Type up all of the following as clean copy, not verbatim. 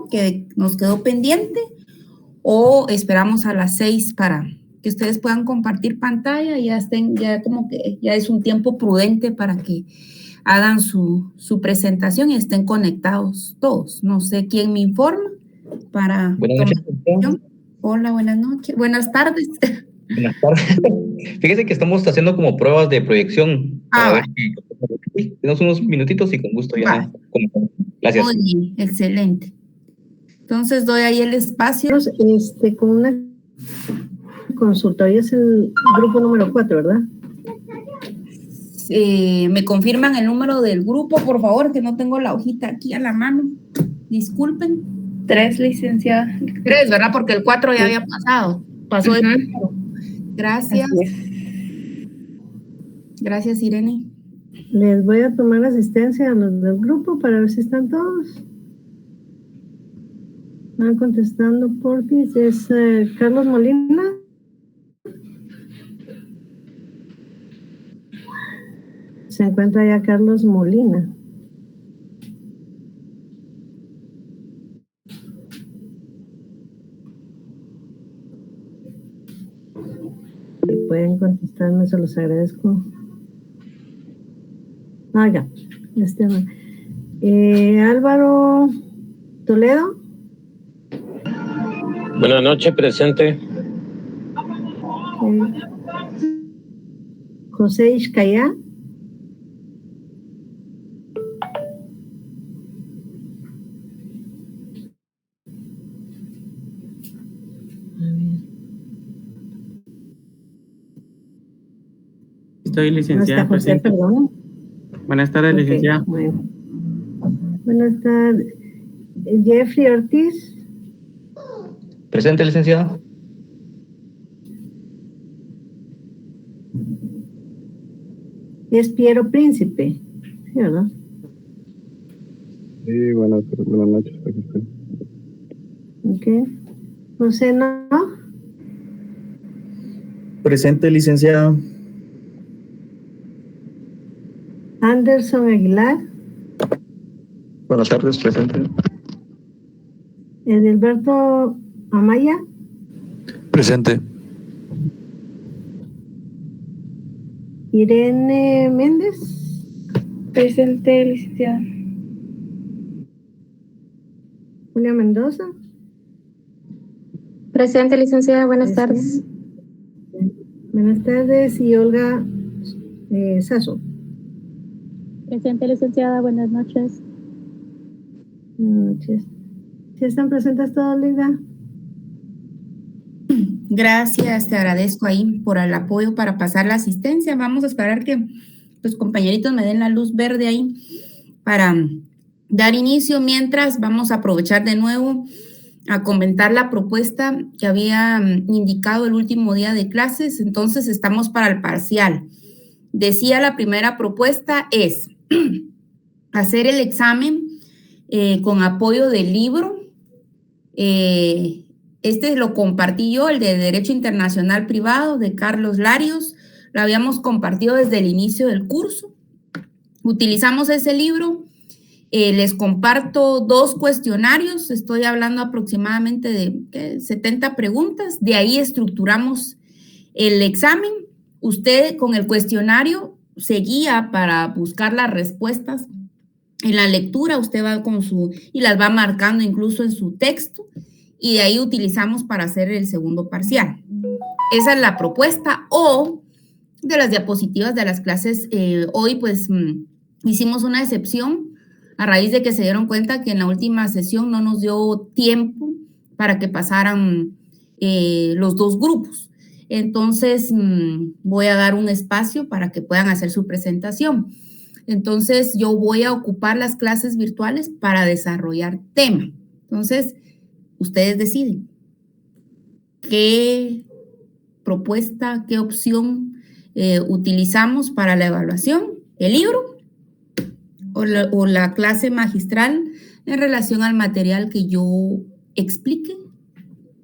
que nos quedó pendiente o esperamos a las 6 para que ustedes puedan compartir pantalla y ya como que ya es un tiempo prudente para que hagan su presentación y estén conectados todos. No sé quién me informa para Buenas noches. Hola, buenas noches. Buenas tardes. Buenas tardes. Fíjese que estamos haciendo como pruebas de proyección para ver si tenemos unos minutitos y con gusto ya. Gracias. Muy bien, excelente. Entonces doy ahí el espacio. Con una consulta, hoy es el grupo número 4, ¿verdad? ¿Me confirman el número del grupo, por favor? Que no tengo la hojita aquí a la mano. Disculpen. 3, licenciada. 3, ¿verdad? Porque el 4 ya había pasado. Pasó el primero. Gracias. Gracias, Irene. Les voy a tomar asistencia a los del grupo para ver si están todos. Van contestando por ti. Es Carlos Molina. Se encuentra ya Carlos Molina. Si pueden contestarme, se los agradezco. Ya. Álvaro Toledo. Buenas noches, presente. José Iscayá. Estoy licenciada. No está José, perdón. Buenas tardes, licenciada. Bueno. Buenas tardes. Jeffrey Ortiz. Presente, licenciada. Es Piero Príncipe. ¿Sí, verdad? Sí, buenas noches. Aquí estoy. Ok. José, ¿no? Presente, licenciado. Anderson Aguilar. Buenas tardes, presente. Edilberto Amaya. Presente. Irene Méndez. Presente, licenciada. Julia Mendoza. Presente, licenciada. Buenas tardes. Buenas tardes. Y Olga Sasso. Presente, licenciada. Buenas noches. Buenas noches. ¿Sí están presentes todos, Linda? Gracias, te agradezco ahí por el apoyo para pasar la asistencia. Vamos a esperar que los compañeritos me den la luz verde ahí para dar inicio. Mientras, vamos a aprovechar de nuevo a comentar la propuesta que había indicado el último día de clases. Entonces, estamos para el parcial. Decía, la primera propuesta es hacer el examen con apoyo del libro. Este lo compartí yo, el de Derecho Internacional Privado de Carlos Larios. Lo habíamos compartido desde el inicio del curso. Utilizamos ese libro. Les comparto 2 cuestionarios. Estoy hablando aproximadamente de 70 preguntas. De ahí estructuramos el examen. Usted con el cuestionario se guía para buscar las respuestas. En la lectura usted va y las va marcando incluso en su texto, y de ahí utilizamos para hacer el segundo parcial. Esa es la propuesta. O de las diapositivas de las clases, hoy pues hicimos una excepción a raíz de que se dieron cuenta que en la última sesión no nos dio tiempo para que pasaran los 2 grupos. Entonces voy a dar un espacio para que puedan hacer su presentación. Entonces, yo voy a ocupar las clases virtuales para desarrollar tema. Entonces, ustedes deciden qué propuesta, qué opción utilizamos para la evaluación, el libro o la clase magistral en relación al material que yo explique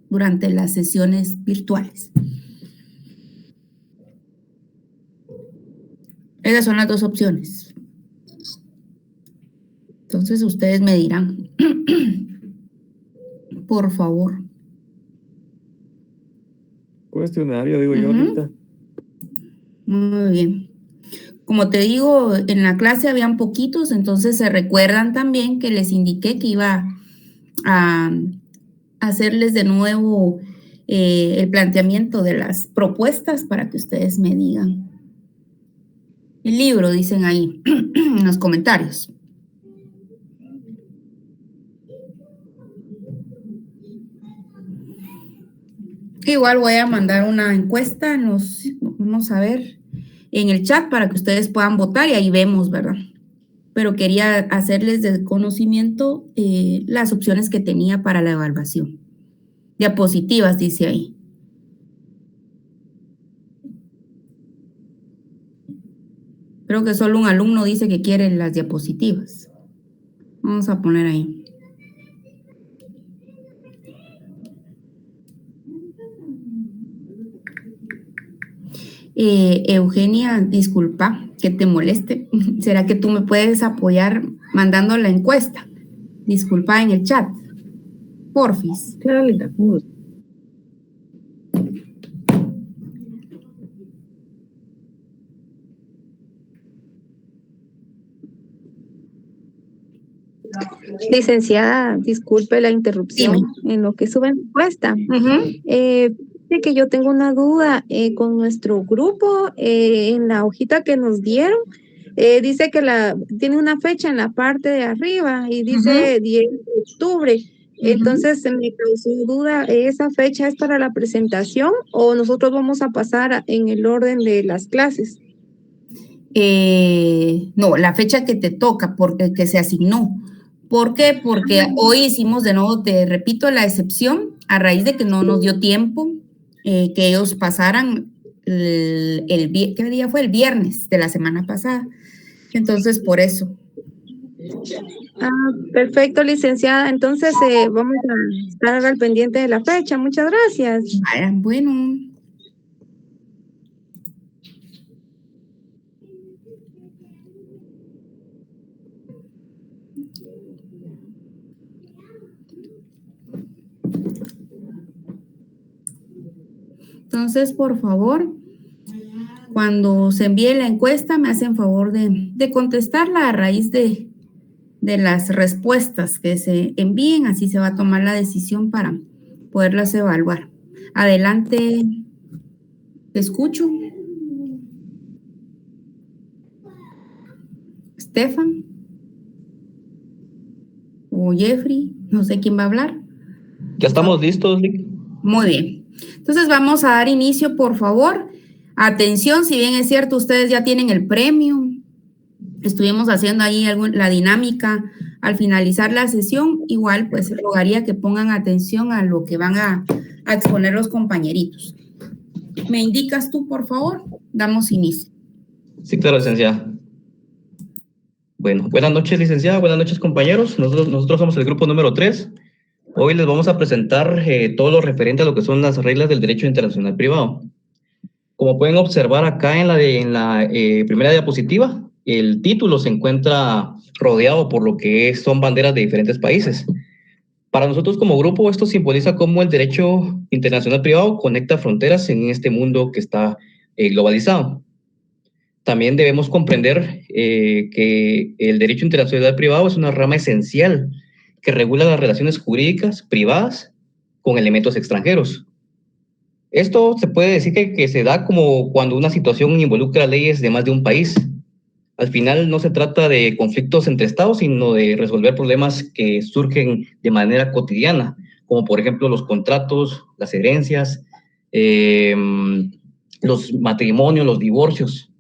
durante las sesiones virtuales. Esas son las 2 opciones. Entonces, ustedes me dirán. por favor. Cuestionario, digo yo ahorita. Muy bien. Como te digo, en la clase habían poquitos, entonces se recuerdan también que les indiqué que iba a hacerles de nuevo el planteamiento de las propuestas para que ustedes me digan. El libro, dicen ahí, en los comentarios. Igual voy a mandar una encuesta, vamos a ver, en el chat para que ustedes puedan votar y ahí vemos, ¿verdad? Pero quería hacerles de conocimiento las opciones que tenía para la evaluación. Diapositivas, dice ahí. Creo que solo un alumno dice que quiere las diapositivas. Vamos a poner ahí. Eugenia, disculpa que te moleste. ¿Será que tú me puedes apoyar mandando la encuesta? Disculpa en el chat. Porfis. Claro, Linda, con gusto. Licenciada, disculpe la interrupción en lo que sube la encuesta. Dice que yo tengo una duda con nuestro grupo en la hojita que nos dieron. Dice que tiene una fecha en la parte de arriba y dice 10 de octubre. Entonces se me causó duda, ¿esa fecha es para la presentación o nosotros vamos a pasar en el orden de las clases? No, la fecha que te toca, porque que se asignó. ¿Por qué? Porque hoy hicimos de nuevo, te repito, la excepción a raíz de que no nos dio tiempo que ellos pasaran ¿qué día fue? El viernes de la semana pasada. Entonces, por eso. Perfecto, licenciada. Entonces, vamos a estar al pendiente de la fecha. Muchas gracias. Bueno. Entonces, por favor, cuando se envíe la encuesta, me hacen favor de contestarla a raíz de las respuestas que se envíen, así se va a tomar la decisión para poderlas evaluar. Adelante, te escucho. Estefan o Jeffrey, no sé quién va a hablar. Ya estamos listos, Lick. Muy bien. Entonces vamos a dar inicio, por favor. Atención, si bien es cierto, ustedes ya tienen el premio. Estuvimos haciendo ahí la dinámica al finalizar la sesión. Igual, pues, rogaría que pongan atención a lo que van a exponer los compañeritos. ¿Me indicas tú, por favor? Damos inicio. Sí, claro, licenciada. Bueno, buenas noches, licenciada. Buenas noches, compañeros. Nosotros somos el grupo número 3. Hoy les vamos a presentar todo lo referente a lo que son las reglas del derecho internacional privado. Como pueden observar acá en la primera diapositiva, el título se encuentra rodeado por lo que son banderas de diferentes países. Para nosotros como grupo, esto simboliza cómo el derecho internacional privado conecta fronteras en este mundo que está globalizado. También debemos comprender que el derecho internacional privado es una rama esencial que regula las relaciones jurídicas privadas con elementos extranjeros. Esto se puede decir que se da como cuando una situación involucra leyes de más de un país. Al final no se trata de conflictos entre estados, sino de resolver problemas que surgen de manera cotidiana, como por ejemplo los contratos, las herencias, los matrimonios, los divorcios.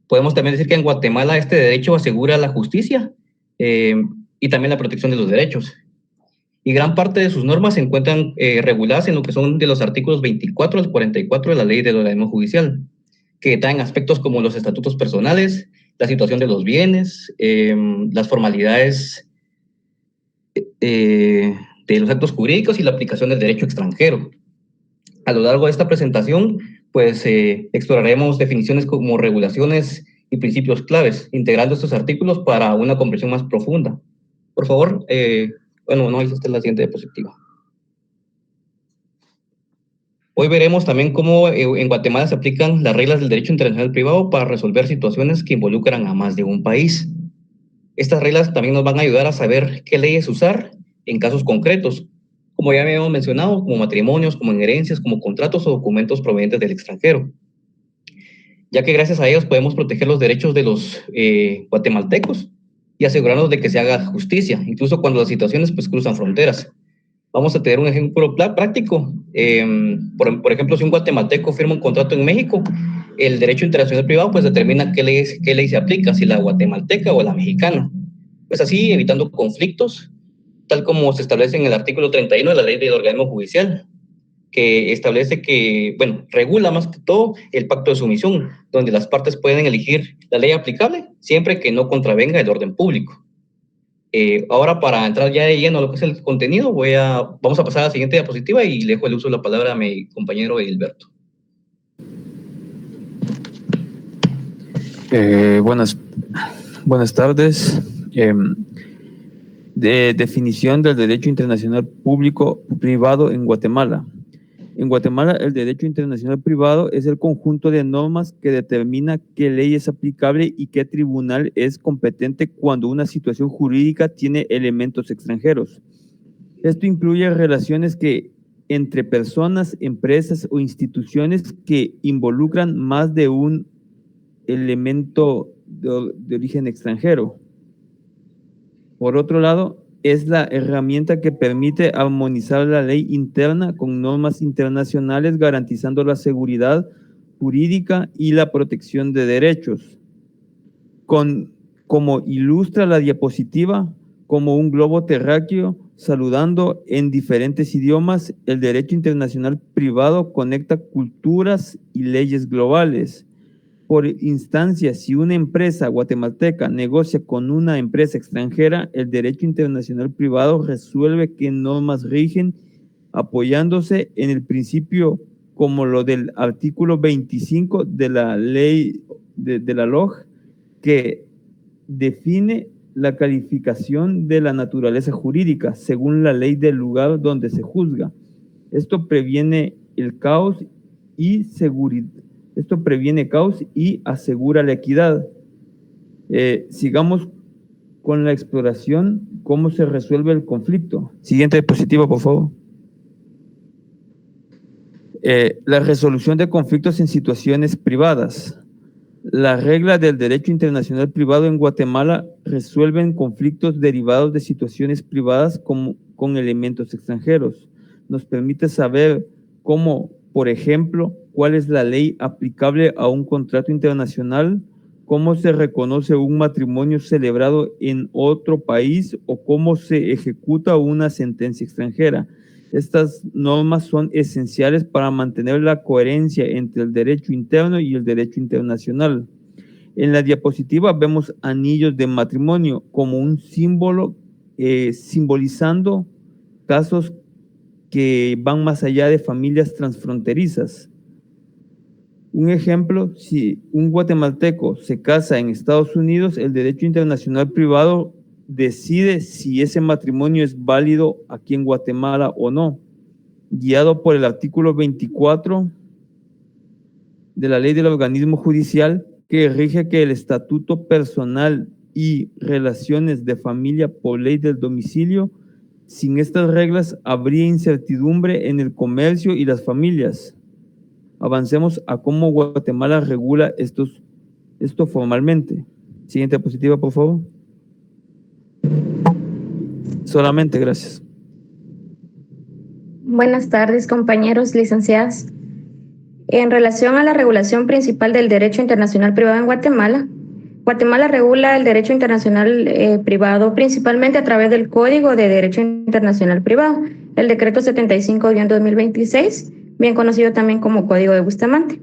Podemos también decir que en Guatemala este derecho asegura la justicia y también la protección de los derechos. Y gran parte de sus normas se encuentran reguladas en lo que son de los artículos 24 al 44 de la Ley del Organismo Judicial, que traen aspectos como los estatutos personales, la situación de los bienes, las formalidades de los actos jurídicos y la aplicación del derecho extranjero. A lo largo de esta presentación, pues exploraremos definiciones como regulaciones y principios claves, integrando estos artículos para una comprensión más profunda. Por favor, Bueno, no, esta es la siguiente diapositiva. Hoy veremos también cómo en Guatemala se aplican las reglas del derecho internacional privado para resolver situaciones que involucran a más de un país. Estas reglas también nos van a ayudar a saber qué leyes usar en casos concretos, como ya habíamos mencionado, como matrimonios, como en herencias, como contratos o documentos provenientes del extranjero, ya que gracias a ellos podemos proteger los derechos de los guatemaltecos y asegurarnos de que se haga justicia, incluso cuando las situaciones pues cruzan fronteras. Vamos a tener un ejemplo práctico. Por ejemplo, si un guatemalteco firma un contrato en México, el derecho internacional privado pues determina qué ley se aplica, si la guatemalteca o la mexicana. Pues así, evitando conflictos, tal como se establece en el artículo 31 de la ley del organismo judicial, que establece que, bueno, regula más que todo el pacto de sumisión, donde las partes pueden elegir la ley aplicable siempre que no contravenga el orden público. Ahora, para entrar ya de lleno a lo que es el contenido, vamos a pasar a la siguiente diapositiva y le dejo el uso de la palabra a mi compañero Edilberto. Buenas tardes. De definición del derecho internacional público-privado en Guatemala. En Guatemala, el derecho internacional privado es el conjunto de normas que determina qué ley es aplicable y qué tribunal es competente cuando una situación jurídica tiene elementos extranjeros. Esto incluye relaciones entre personas, empresas o instituciones que involucran más de un elemento de origen extranjero. Por otro lado, es la herramienta que permite armonizar la ley interna con normas internacionales, garantizando la seguridad jurídica y la protección de derechos. Como ilustra la diapositiva, como un globo terráqueo, saludando en diferentes idiomas, el derecho internacional privado conecta culturas y leyes globales. Por instancia, si una empresa guatemalteca negocia con una empresa extranjera, el derecho internacional privado resuelve qué normas rigen, apoyándose en el principio como lo del artículo 25 de la ley de la LOG, que define la calificación de la naturaleza jurídica según la ley del lugar donde se juzga. Esto previene el caos y seguridad. Esto previene caos y asegura la equidad. Sigamos con la exploración, cómo se resuelve el conflicto. Siguiente diapositiva, por favor. La resolución de conflictos en situaciones privadas. Las reglas del derecho internacional privado en Guatemala resuelven conflictos derivados de situaciones privadas con elementos extranjeros. Nos permite saber cómo, por ejemplo, cuál es la ley aplicable a un contrato internacional, cómo se reconoce un matrimonio celebrado en otro país o cómo se ejecuta una sentencia extranjera. Estas normas son esenciales para mantener la coherencia entre el derecho interno y el derecho internacional. En la diapositiva vemos anillos de matrimonio como un símbolo simbolizando casos que van más allá de familias transfronterizas. Un ejemplo, si un guatemalteco se casa en Estados Unidos, el derecho internacional privado decide si ese matrimonio es válido aquí en Guatemala o no, guiado por el artículo 24 de la ley del organismo judicial, que rige que el estatuto personal y relaciones de familia por ley del domicilio. Sin estas reglas habría incertidumbre en el comercio y las familias. Avancemos a cómo Guatemala regula esto formalmente. Siguiente diapositiva, por favor. Solamente, gracias. Buenas tardes, compañeros licenciados. En relación a la regulación principal del derecho internacional privado en Guatemala, Guatemala regula el derecho internacional privado principalmente a través del Código de Derecho Internacional Privado, el Decreto 75-2026, bien conocido también como Código de Bustamante,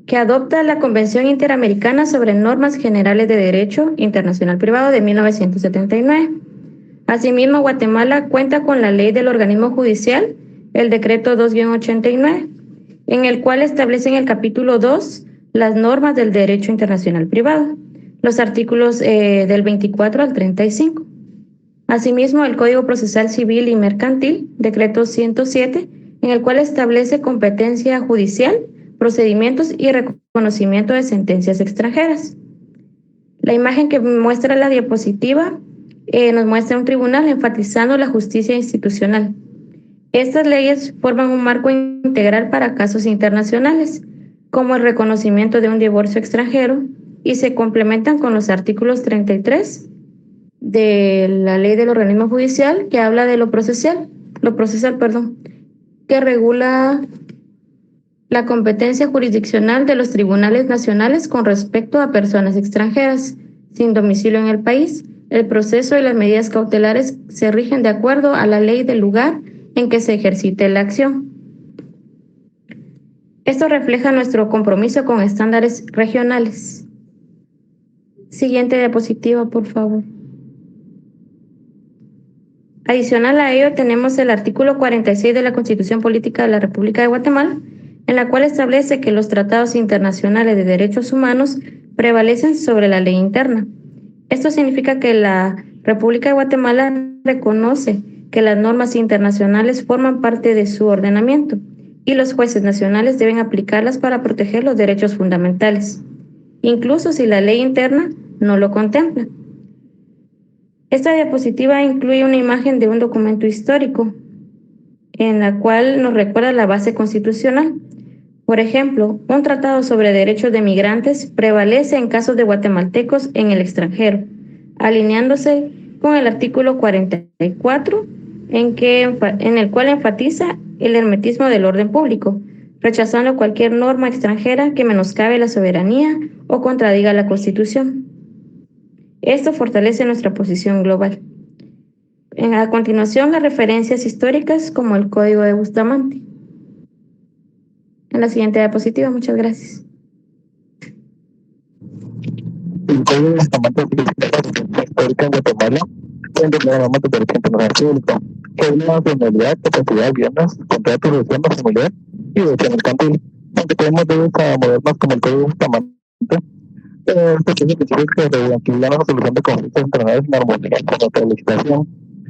que adopta la Convención Interamericana sobre Normas Generales de Derecho Internacional Privado de 1979. Asimismo, Guatemala cuenta con la Ley del Organismo Judicial, el Decreto 2-89, en el cual establece en el capítulo 2 las normas del derecho internacional privado, los artículos del 24 al 35. Asimismo, el Código Procesal Civil y Mercantil, Decreto 107, en el cual establece competencia judicial, procedimientos y reconocimiento de sentencias extranjeras. La imagen que muestra la diapositiva nos muestra un tribunal enfatizando la justicia institucional. Estas leyes forman un marco integral para casos internacionales, como el reconocimiento de un divorcio extranjero, y se complementan con los artículos 33 de la Ley del Organismo Judicial, que habla de lo procesal, que regula la competencia jurisdiccional de los tribunales nacionales con respecto a personas extranjeras sin domicilio en el país. El proceso y las medidas cautelares se rigen de acuerdo a la ley del lugar en que se ejercite la acción. Esto refleja nuestro compromiso con estándares regionales. Siguiente diapositiva, por favor. Adicional a ello, tenemos el artículo 46 de la Constitución Política de la República de Guatemala, en la cual establece que los tratados internacionales de derechos humanos prevalecen sobre la ley interna. Esto significa que la República de Guatemala reconoce que las normas internacionales forman parte de su ordenamiento y los jueces nacionales deben aplicarlas para proteger los derechos fundamentales, incluso si la ley interna no lo contempla. Esta diapositiva incluye una imagen de un documento histórico en la cual nos recuerda la base constitucional. Por ejemplo, un tratado sobre derechos de migrantes prevalece en casos de guatemaltecos en el extranjero, alineándose con el artículo 44, en el cual enfatiza el hermetismo del orden público, rechazando cualquier norma extranjera que menoscabe la soberanía o contradiga la Constitución. Esto fortalece nuestra posición global. A continuación, las referencias históricas como el Código de Bustamante. En la siguiente diapositiva, muchas gracias. El Código de Bustamante histórica en Guatemala donde la norma de derecho internacional público, que es la nacionalidad, capacidad, bienes, contratos, relaciones, familiar y derecho mercantil, aunque tenemos leyes modernas como el Código de Bustamante. Estos son principios que regulan la resolución de conflictos internacionales en armonía con nuestra legislación.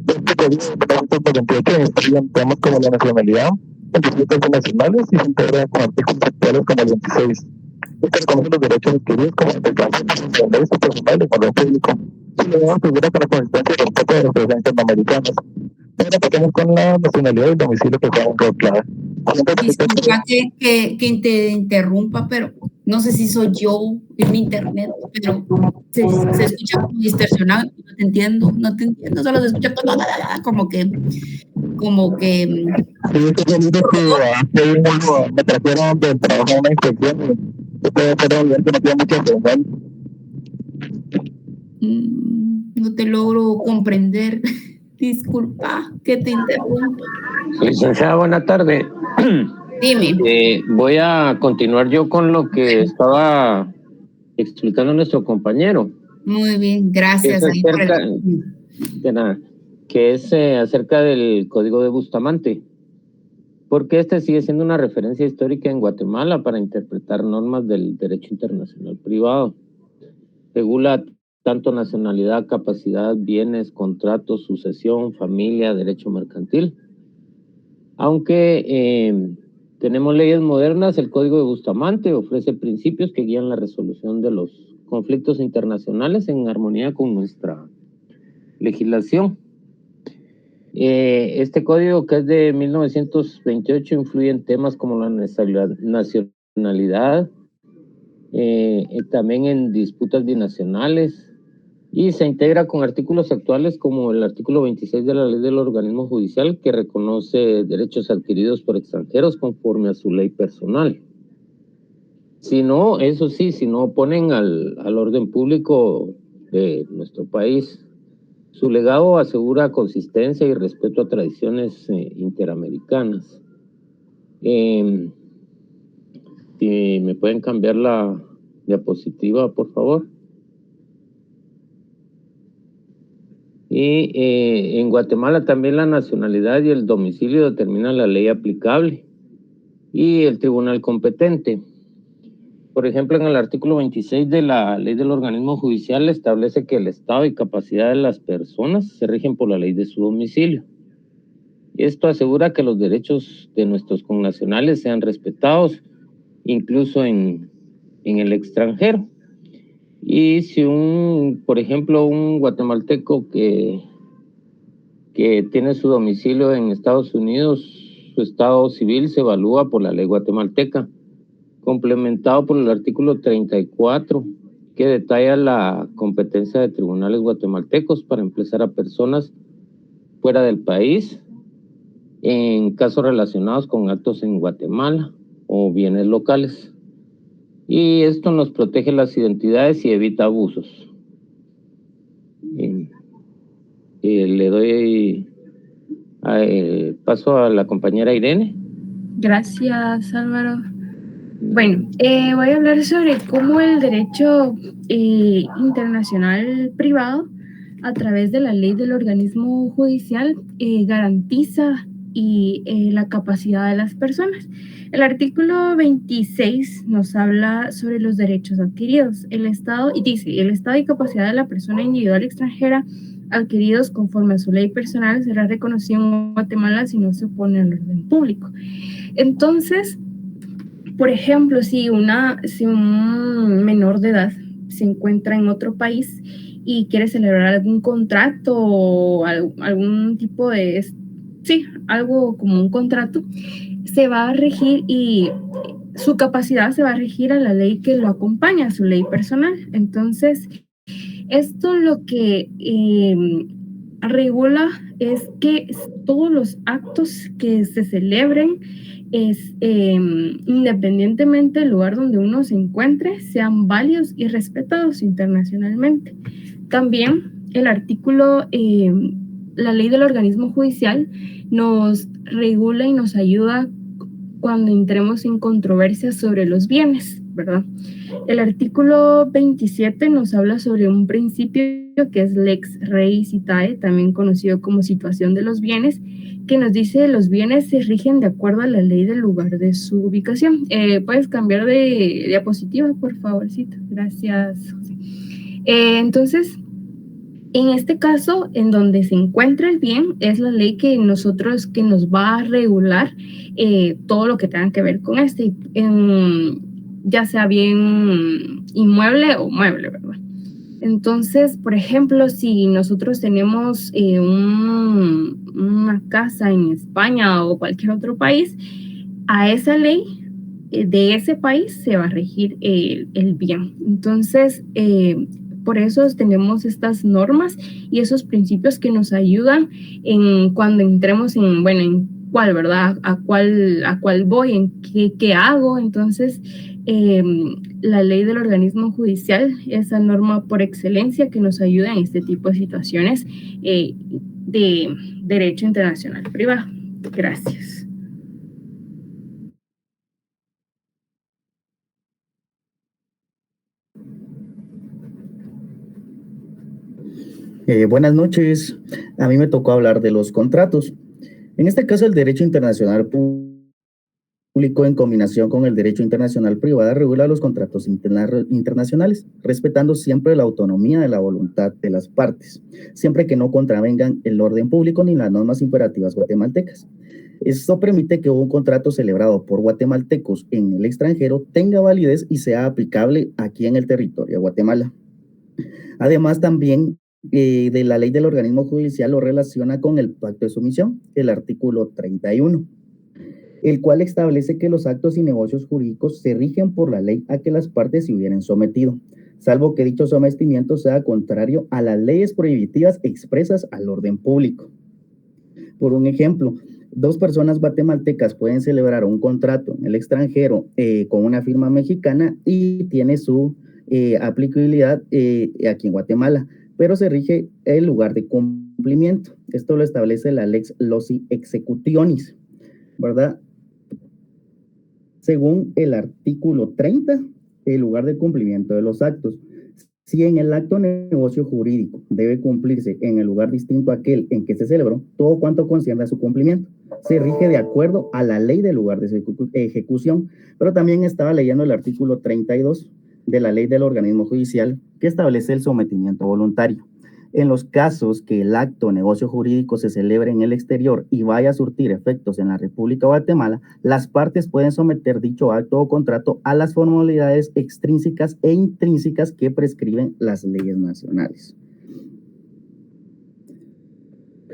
Este código de 1928 establece temas como la nacionalidad, los disputas nacionales y se integra con artículos actuales como el 26. Este reconoce los derechos adquiridos como el alcance de leyes personales y orden público. Se le da figura con la consistencia y respeto de los presidentes americanos. Ahora pasamos con la nacionalidad y el domicilio, que fue un rol clave. Disculpa que te interrumpa, pero no sé si soy yo en mi internet, pero se escucha como distorsionado. No te entiendo, solo se escucha como que Sí, estos libros que me trajeron del trabajo de una inspección y ustedes pueden ver que no tiene mucha señal. No te logro comprender. Disculpa que te interrumpa. Licenciada, buena tarde. Dime. Voy a continuar yo con lo que estaba explicando nuestro compañero. Muy bien, gracias. De nada, que es acerca del Código de Bustamante, porque este sigue siendo una referencia histórica en Guatemala para interpretar normas del derecho internacional privado. Regula tanto nacionalidad, capacidad, bienes, contratos, sucesión, familia, derecho mercantil. Aunque tenemos leyes modernas, el Código de Bustamante ofrece principios que guían la resolución de los conflictos internacionales en armonía con nuestra legislación. Este código, que es de 1928, influye en temas como la nacionalidad, también en disputas binacionales, y se integra con artículos actuales como el artículo 26 de la Ley del Organismo Judicial, que reconoce derechos adquiridos por extranjeros conforme a su ley personal. Si no, eso sí, si no oponen al orden público de nuestro país. Su legado asegura consistencia y respeto a tradiciones interamericanas. Si me pueden cambiar la diapositiva, por favor. Y en Guatemala también la nacionalidad y el domicilio determinan la ley aplicable y el tribunal competente. Por ejemplo, en el artículo 26 de la Ley del Organismo Judicial establece que el estado y capacidad de las personas se rigen por la ley de su domicilio. Esto asegura que los derechos de nuestros connacionales sean respetados, incluso en el extranjero. Y si por ejemplo, un guatemalteco que tiene su domicilio en Estados Unidos, su estado civil se evalúa por la ley guatemalteca, complementado por el artículo 34, que detalla la competencia de tribunales guatemaltecos para emplazar a personas fuera del país en casos relacionados con actos en Guatemala o bienes locales. Y esto nos protege las identidades y evita abusos. Le doy paso a la compañera Irene. Gracias, Álvaro. Bueno, voy a hablar sobre cómo el derecho internacional privado, a través de la ley del organismo judicial, garantiza la capacidad de las personas. El artículo 26 nos habla sobre los derechos adquiridos. El Estado, y dice, el estado y capacidad de la persona individual extranjera adquiridos conforme a su ley personal será reconocido en Guatemala si no se opone al orden público. Entonces, por ejemplo, si un menor de edad se encuentra en otro país y quiere celebrar algún contrato o algún tipo de, sí, algo como un contrato, se va a regir y su capacidad se va a regir a la ley que lo acompaña, a su ley personal. Entonces, esto lo que regula es que todos los actos que se celebren, independientemente del lugar donde uno se encuentre, sean válidos y respetados internacionalmente. También el artículo, la ley del organismo judicial nos regula y nos ayuda cuando entremos en controversias sobre los bienes, ¿verdad? El artículo 27 nos habla sobre un principio que es lex rei citae, también conocido como situación de los bienes, que nos dice que los bienes se rigen de acuerdo a la ley del lugar de su ubicación. ¿Puedes cambiar de diapositiva, por favorcito? Gracias, José. Entonces, en este caso, en donde se encuentra el bien, es la ley que nos va a regular todo lo que tenga que ver con ya sea bien inmueble o mueble, ¿verdad? Entonces, por ejemplo, si nosotros tenemos una casa en España o cualquier otro país, a esa ley de ese país se va a regir el bien. Entonces, por eso tenemos estas normas y esos principios que nos ayudan cuando entremos en cuál, ¿verdad? A cuál voy, en qué hago. Entonces, la ley del organismo judicial es la norma por excelencia que nos ayuda en este tipo de situaciones de derecho internacional privado. Gracias. Buenas noches. A mí me tocó hablar de los contratos. En este caso, el derecho internacional público en combinación con el derecho internacional privado regula los contratos internacionales, respetando siempre la autonomía de la voluntad de las partes, siempre que no contravengan el orden público ni las normas imperativas guatemaltecas. Esto permite que un contrato celebrado por guatemaltecos en el extranjero tenga validez y sea aplicable aquí en el territorio de Guatemala. Además, también de la ley del organismo judicial lo relaciona con el pacto de sumisión, el artículo 31, el cual establece que los actos y negocios jurídicos se rigen por la ley a que las partes se hubieran sometido, salvo que dicho sometimiento sea contrario a las leyes prohibitivas expresas al orden público. Por un ejemplo, dos personas guatemaltecas pueden celebrar un contrato en el extranjero con una firma mexicana y tiene su aplicabilidad aquí en Guatemala, pero se rige el lugar de cumplimiento. Esto lo establece la Lex Loci Executionis, ¿verdad? Según el artículo 30, el lugar de cumplimiento de los actos. Si en el acto de negocio jurídico debe cumplirse en el lugar distinto a aquel en que se celebró, todo cuanto concierne a su cumplimiento se rige de acuerdo a la ley del lugar de su ejecución. Pero también estaba leyendo el artículo 32 de la ley del organismo judicial, que establece el sometimiento voluntario. En los casos que el acto o negocio jurídico se celebre en el exterior y vaya a surtir efectos en la República de Guatemala, las partes pueden someter dicho acto o contrato a las formalidades extrínsecas e intrínsecas que prescriben las leyes nacionales.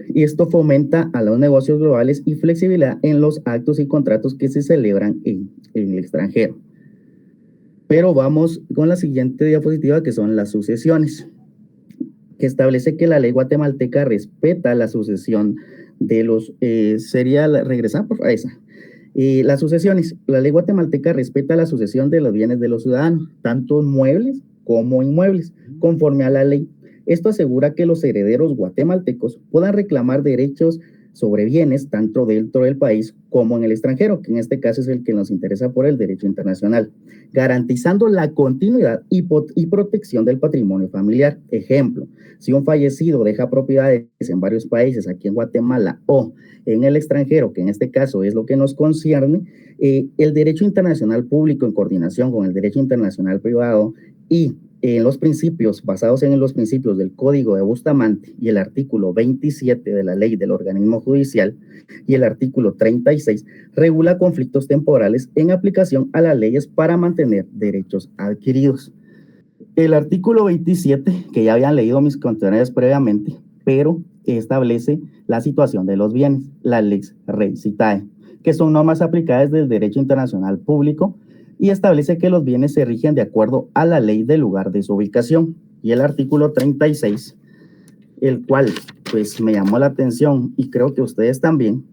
Y esto fomenta a los negocios globales y flexibilidad en los actos y contratos que se celebran en el extranjero. Pero vamos con la siguiente diapositiva, que son las sucesiones, que establece que la ley guatemalteca respeta la sucesión de los, regresar por esa. Las sucesiones, la ley guatemalteca respeta la sucesión de los bienes de los ciudadanos, tanto muebles como inmuebles, conforme a la ley. Esto asegura que los herederos guatemaltecos puedan reclamar derechos sobre bienes tanto dentro del país como en el extranjero, que en este caso es el que nos interesa por el derecho internacional, garantizando la continuidad y protección del patrimonio familiar. Ejemplo, si un fallecido deja propiedades en varios países, aquí en Guatemala o en el extranjero, que en este caso es lo que nos concierne, el derecho internacional público en coordinación con el derecho internacional privado y en los principios, basados en los principios del Código de Bustamante y el artículo 27 de la Ley del Organismo Judicial y el artículo 36, regula conflictos temporales en aplicación a las leyes para mantener derechos adquiridos. El artículo 27, que ya habían leído mis contenedores previamente, pero establece la situación de los bienes, la lex rei citae, que son normas aplicadas del derecho internacional público, y establece que los bienes se rigen de acuerdo a la ley del lugar de su ubicación. Y el artículo 36, el cual pues me llamó la atención y creo que ustedes también,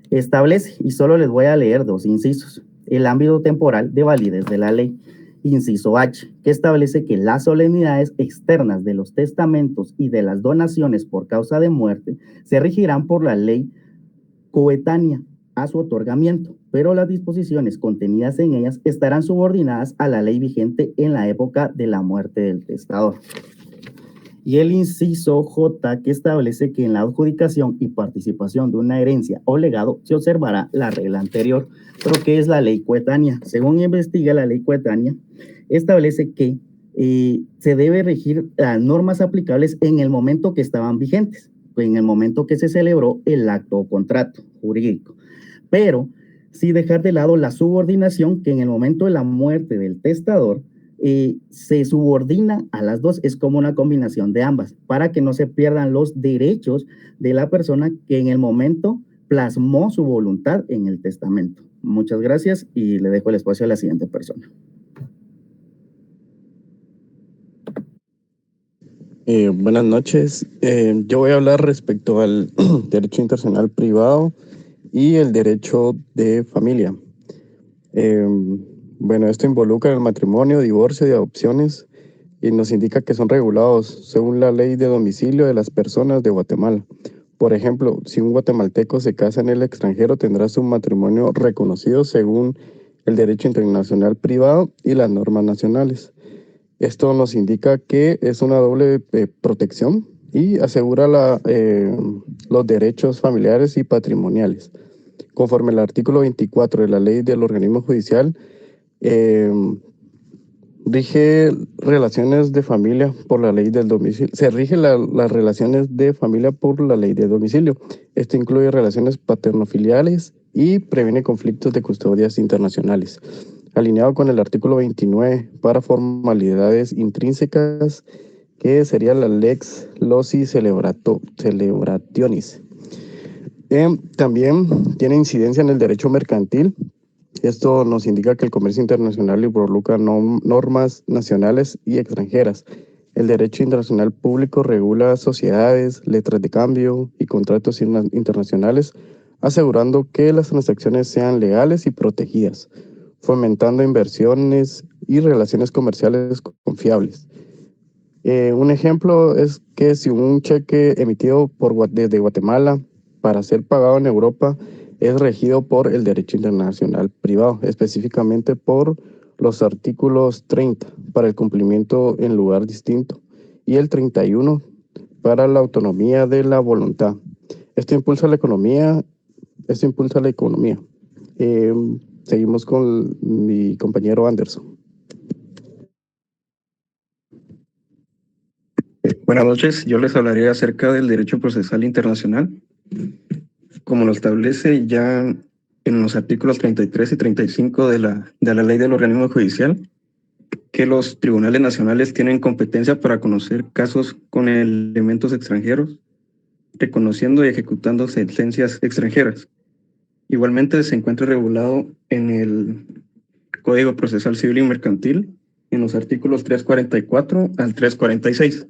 establece, y solo les voy a leer dos incisos, el ámbito temporal de validez de la ley. Inciso H, que establece que las solemnidades externas de los testamentos y de las donaciones por causa de muerte se regirán por la ley coetánea a su otorgamiento, pero las disposiciones contenidas en ellas estarán subordinadas a la ley vigente en la época de la muerte del testador. Y el inciso J, que establece que en la adjudicación y participación de una herencia o legado se observará la regla anterior. Pero ¿qué es la ley coetánea? Según investiga la ley coetánea, establece que se debe regir las normas aplicables en el momento que estaban vigentes, en el momento que se celebró el acto o contrato jurídico, pero sin dejar de lado la subordinación, que en el momento de la muerte del testador se subordina a las dos, es como una combinación de ambas, para que no se pierdan los derechos de la persona que en el momento plasmó su voluntad en el testamento. Muchas gracias y le dejo el espacio a la siguiente persona. Buenas noches. Yo voy a hablar respecto al derecho internacional privado y el derecho de familia. Bueno, esto involucra el matrimonio, divorcio y adopciones y nos indica que son regulados según la ley de domicilio de las personas de Guatemala. Por ejemplo, si un guatemalteco se casa en el extranjero, tendrá su matrimonio reconocido según el derecho internacional privado y las normas nacionales. Esto nos indica que es una doble protección y asegura los derechos familiares y patrimoniales. Conforme al artículo 24 de la Ley del Organismo Judicial, rige relaciones de familia por la ley del domicilio. Se rigen las relaciones de familia por la ley de domicilio. Esto incluye relaciones paternofiliales y previene conflictos de custodias internacionales. Alineado con el artículo 29 para formalidades intrínsecas, que sería la lex loci celebrationis. También tiene incidencia en el derecho mercantil. Esto nos indica que el comercio internacional involucra normas nacionales y extranjeras. El derecho internacional público regula sociedades, letras de cambio y contratos internacionales, asegurando que las transacciones sean legales y protegidas, fomentando inversiones y relaciones comerciales confiables. Un ejemplo es que si un cheque emitido desde Guatemala para ser pagado en Europa es regido por el derecho internacional privado, específicamente por los artículos 30, para el cumplimiento en lugar distinto y el 31 para la autonomía de la voluntad. Esto impulsa la economía. Seguimos con mi compañero Anderson. Buenas noches, yo les hablaré acerca del derecho procesal internacional. Como lo establece ya en los artículos 33 y 35 de la Ley del Organismo Judicial, que los tribunales nacionales tienen competencia para conocer casos con elementos extranjeros, reconociendo y ejecutando sentencias extranjeras. Igualmente se encuentra regulado en el Código Procesal Civil y Mercantil, en los artículos 344 al 346.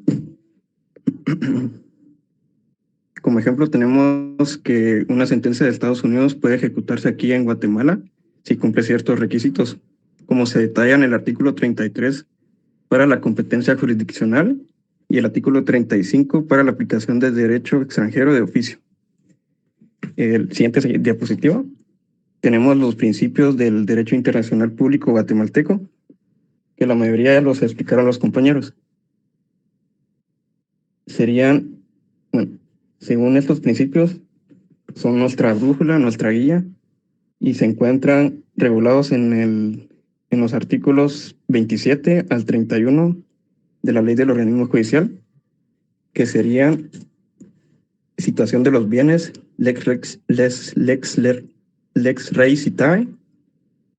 Como ejemplo, tenemos que una sentencia de Estados Unidos puede ejecutarse aquí en Guatemala si cumple ciertos requisitos, como se detalla en el artículo 33 para la competencia jurisdiccional y el artículo 35 para la aplicación del derecho extranjero de oficio. El siguiente diapositiva. Tenemos los principios del derecho internacional público guatemalteco, que la mayoría ya los explicaron los compañeros. Serían, bueno, según estos principios, son nuestra brújula, nuestra guía, y se encuentran regulados en los artículos 27 al 31 de la Ley del Organismo Judicial, que serían situación de los bienes, lex rei citae,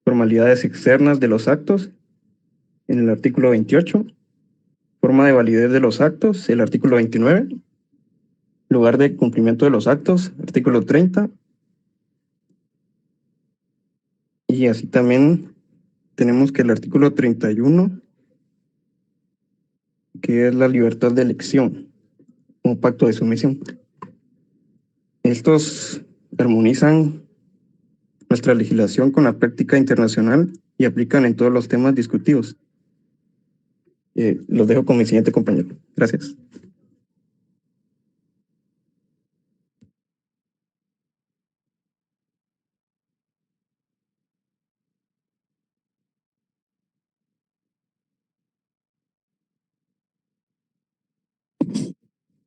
formalidades externas de los actos, en el artículo 28, forma de validez de los actos, el artículo 29, lugar de cumplimiento de los actos, artículo 30, y así también tenemos que el artículo 31, que es la libertad de elección, o pacto de sumisión. Estos armonizan nuestra legislación con la práctica internacional y aplican en todos los temas discutidos. Los dejo con mi siguiente compañero. Gracias.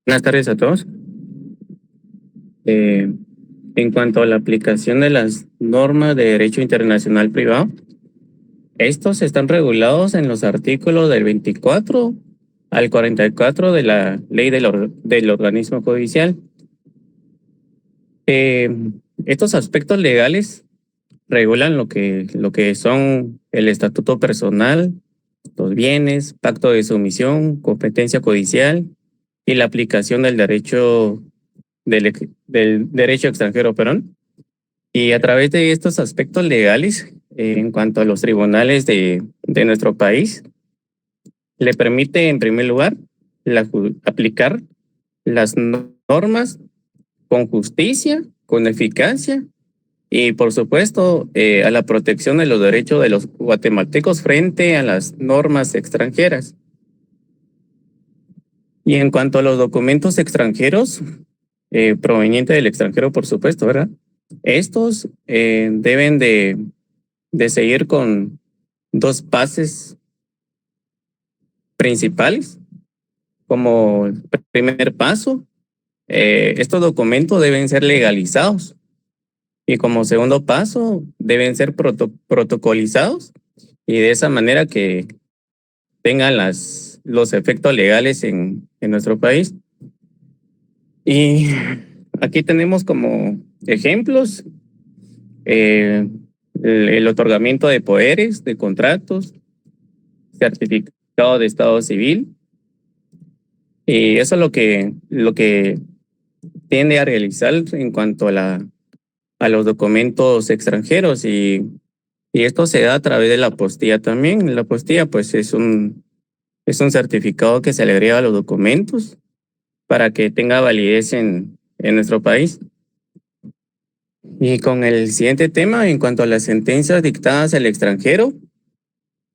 Buenas tardes a todos. En cuanto a la aplicación de las normas de derecho internacional privado, estos están regulados en los artículos del 24 al 44 de la Ley del Organismo Judicial. Estos aspectos legales regulan lo que son el estatuto personal, los bienes, pacto de sumisión, competencia judicial y la aplicación del derecho extranjero, perdón. Y a través de estos aspectos legales, en cuanto a los tribunales de nuestro país, le permite, en primer lugar, aplicar las normas con justicia, con eficacia y, por supuesto, a la protección de los derechos de los guatemaltecos frente a las normas extranjeras. Y en cuanto a los documentos extranjeros, provenientes del extranjero, por supuesto, ¿verdad? Estos deben de seguir con dos bases principales. Como primer paso, estos documentos deben ser legalizados. Y como segundo paso, deben ser protocolizados y de esa manera que tengan los efectos legales en nuestro país. Y aquí tenemos como ejemplos el otorgamiento de poderes, de contratos, certificado de estado civil. Y eso es lo que tiende a realizar en cuanto a los documentos extranjeros. Y esto se da a través de la apostilla también. La apostilla pues es un certificado que se le agrega a los documentos para que tenga validez en nuestro país. Y con el siguiente tema, en cuanto a las sentencias dictadas al extranjero,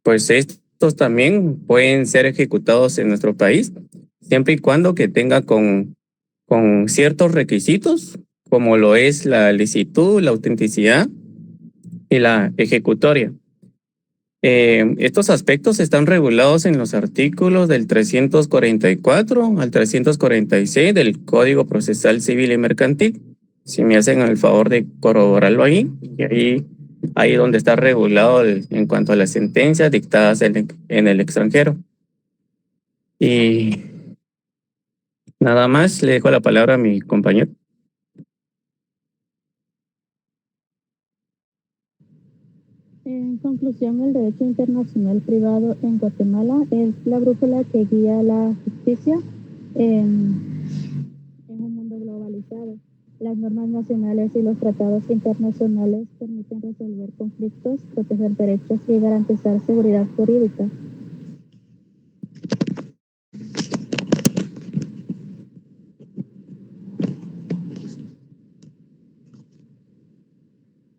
pues estos también pueden ser ejecutados en nuestro país, siempre y cuando que tenga con ciertos requisitos, como lo es la licitud, la autenticidad y la ejecutoria. Estos aspectos están regulados en los artículos del 344 al 346 del Código Procesal Civil y Mercantil. Si me hacen el favor de corroborarlo ahí, y ahí donde está regulado en cuanto a las sentencias dictadas en el extranjero. Y nada más, le dejo la palabra a mi compañero. En conclusión, el derecho internacional privado en Guatemala es la brújula que guía la justicia en un mundo globalizado. Las normas nacionales y los tratados internacionales permiten resolver conflictos, proteger derechos y garantizar seguridad jurídica.